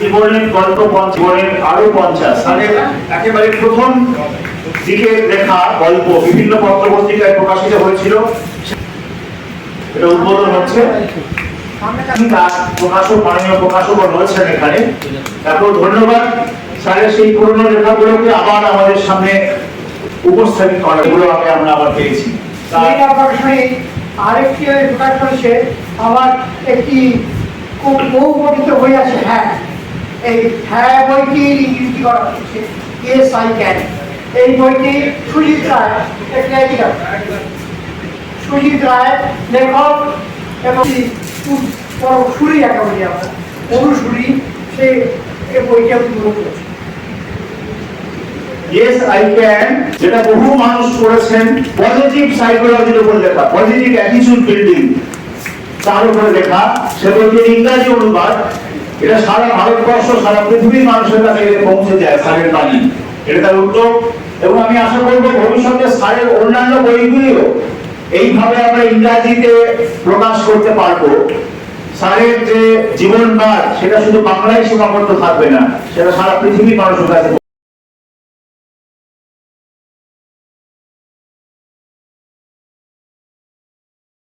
জীবনের গল্প জীবনের আরো 50 সালের একেবারে প্রথম দিকে লেখা গল্প বিভিন্ন পত্রপত্রিকায় প্রকাশিত হয়েছিল, এটা উদ্বোধন হচ্ছে। প্রকাশক মাননীয় প্রকাশক রয়েছেন এখানে, তারপর ধন্যবাদ স্যারের সেই পুরনো লেখাগুলোকে আবার আমাদের সামনে উপস্থাপিত করা, এগুলো আমরা আবার পেয়েছি। আরেকটি প্রকাশ করেছে আমার একটি খুব বহু পঠিত বই আছে, হ্যাঁ এই হ্যাঁ বইটির ইংরেজি করা হচ্ছে ইয়েস আই ক্যান। এই বইটি সুজিত রায়, সুজিত রায় লেখক এবং সুরি একটা বলি আমরা অনুসুরি, সে বইটি উদ্বোধন করেছে। ইয়েস আই ক্যান, যেটা বহু মানুষ করেছেন পজিটিভ সাইকোলজির উপর লেখা, পজিটিভ অ্যাটিটিউড বিল্ডিং তার উপরে লেখা। সে বইটির ইংরাজি অনুবাদ, এটা সারা ভারতবর্ষ সারা পৃথিবীর মানুষের কাছে পৌঁছে যায় স্যারের বাণী, এটা তার উদ্যোগ। এবং আমি আশা করব ভবিষ্যতে স্যারের অন্যান্য বইগুলিও এইভাবে আমরা ইংরাজিতে প্রকাশ করতে পারবো। স্যারের যে জীবনবাদ সেটা শুধু বাংলায় সীমাবদ্ধ থাকবে না, সেটা সারা পৃথিবীর মানুষের কাছে